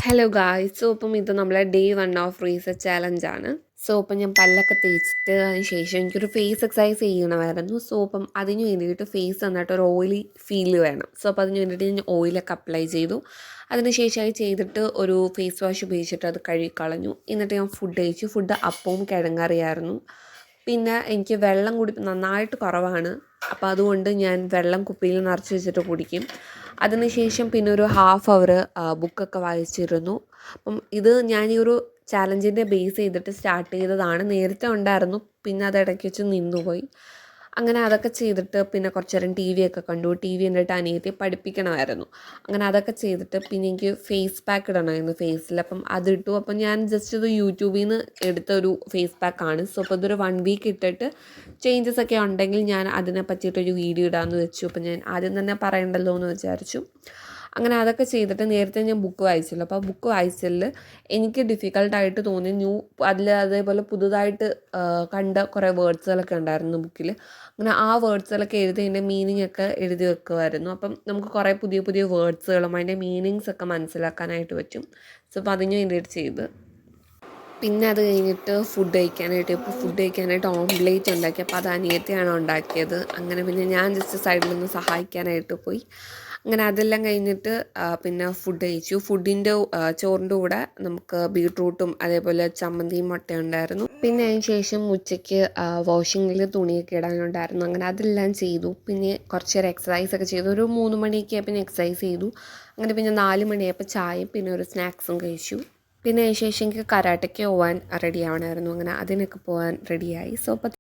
Hello guys. ഇപ്പം ഇത് നമ്മളെ ഡേ 1 ഓഫ് റീസെറ്റ് ചാലഞ്ചാണ്. ഇപ്പം ഞാൻ പല്ലൊക്കെ തേച്ചിട്ട് അതിന് ശേഷം എനിക്കൊരു ഫേസ് എക്സസൈസ് ചെയ്യണമായിരുന്നു. അപ്പം അതിന് വേണ്ടിയിട്ട് ഫേസ് നന്നായിട്ട് ഒരു ഓയിലി ഫീൽ വേണം. അപ്പം അതിന് വേണ്ടിയിട്ട് ഞാൻ ഓയിലൊക്കെ അപ്ലൈ ചെയ്തു. അതിന് ശേഷം അത് ചെയ്തിട്ട് ഒരു ഫേസ് വാഷ് ഉപയോഗിച്ചിട്ട് അത് കഴുകിക്കളഞ്ഞു. എന്നിട്ട് ഞാൻ ഫുഡ് കഴിച്ചു. ഫുഡ് അപ്പവും കിഴങ്ങറിയായിരുന്നു. പിന്നെ എനിക്ക് വെള്ളം കൂടി നന്നായിട്ട് കുറവാണ്. അപ്പോൾ അതുകൊണ്ട് ഞാൻ വെള്ളം കുപ്പിയിൽ നിറച്ച് വെച്ചിട്ട് കുടിക്കും. അതിനുശേഷം പിന്നെ ഒരു ഹാഫ് അവർ ബുക്കൊക്കെ വായിച്ചിരുന്നു. അപ്പം ഇത് ഞാൻ ഈ ഒരു ചാലഞ്ചിൻ്റെ ബേസ് ചെയ്തിട്ട് സ്റ്റാർട്ട് ചെയ്തതാണ്. നേരത്തെ ഉണ്ടായിരുന്നു, പിന്നെ അത് ഇടയ്ക്ക് വെച്ച് നിന്നുപോയി. അങ്ങനെ അതൊക്കെ ചെയ്തിട്ട് പിന്നെ കുറച്ച് നേരം ടി വി ഒക്കെ കണ്ടു. ടി വി കണ്ടിട്ട് അനിയത്തിയെ പഠിപ്പിക്കണമായിരുന്നു. അങ്ങനെ അതൊക്കെ ചെയ്തിട്ട് പിന്നെ എനിക്ക് ഫേസ് പാക്ക് ഇടണമായിരുന്നു ഫേസിൽ. അപ്പം അതിട്ടു. അപ്പം ഞാൻ ജസ്റ്റ് ഇത് യൂട്യൂബിൽ നിന്ന് എടുത്ത ഒരു ഫേസ് പാക്കാണ്. അപ്പോൾ ഇതൊരു 1 വീക്ക് ഇട്ടിട്ട് ചേഞ്ചസ് ഒക്കെ ഉണ്ടെങ്കിൽ ഞാൻ അതിനെ പറ്റിയിട്ടൊരു വീഡിയോ ഇടാമെന്ന് വെച്ചു. അപ്പം ഞാൻ ആദ്യം തന്നെ പറയണ്ടല്ലോ എന്ന് വിചാരിച്ചു. അങ്ങനെ അതൊക്കെ ചെയ്തിട്ട് നേരത്തെ ഞാൻ ബുക്ക് വായിച്ചല്ലോ. അപ്പോൾ ആ ബുക്ക് വായിച്ചതിൽ എനിക്ക് ഡിഫിക്കൽട്ടായിട്ട് തോന്നി അതിൽ അതേപോലെ പുതുതായിട്ട് കണ്ട കുറേ വേർഡ്സുകളൊക്കെ ഉണ്ടായിരുന്നു ബുക്കിൽ. അങ്ങനെ ആ വേർഡ്സുകളൊക്കെ എഴുതി അതിൻ്റെ മീനിങ് ഒക്കെ എഴുതി വെക്കുമായിരുന്നു. അപ്പം നമുക്ക് കുറേ പുതിയ പുതിയ വേർഡ്സുകളും അതിൻ്റെ മീനിങ്സ് ഒക്കെ മനസ്സിലാക്കാനായിട്ട് പറ്റും. അപ്പോൾ അതിന് വേണ്ടിയിട്ട് ചെയ്ത്. പിന്നെ അത് കഴിഞ്ഞിട്ട് ഫുഡ് കഴിക്കാനായിട്ട് ഓംലേറ്റ് ഉണ്ടാക്കി. അപ്പോൾ അത് അനിയത്തിയാണ് ഉണ്ടാക്കിയത്. അങ്ങനെ പിന്നെ ഞാൻ ജസ്റ്റ് സൈഡിൽ നിന്ന് സഹായിക്കാനായിട്ട് പോയി. അങ്ങനെ അതെല്ലാം കഴിഞ്ഞിട്ട് പിന്നെ ഫുഡ് കഴിച്ചു. ചോറിൻ്റെ കൂടെ നമുക്ക് ബീട്രൂട്ടും അതേപോലെ ചമ്മന്തിയും മുട്ടയും ഉണ്ടായിരുന്നു. പിന്നെ അതിന് ശേഷം ഉച്ചയ്ക്ക് വാഷിങ്ങിൽ തുണിയൊക്കെ ഇടാനുണ്ടായിരുന്നു. അങ്ങനെ അതെല്ലാം ചെയ്തു. പിന്നെ കുറച്ച് നേരം എക്സസൈസ് ഒക്കെ ചെയ്തു. ഒരു 3 മണിയൊക്കെ പിന്നെ എക്സസൈസ് ചെയ്തു. അങ്ങനെ പിന്നെ 4 മണിയായപ്പോൾ ചായയും പിന്നെ ഒരു സ്നാക്സും കഴിച്ചു. പിന്നെ അതിന് ശേഷം എനിക്ക് കരാട്ടയ്ക്ക് പോകാൻ റെഡി ആവണമായിരുന്നു. അങ്ങനെ അതിനൊക്കെ പോകാൻ റെഡിയായി. അപ്പോൾ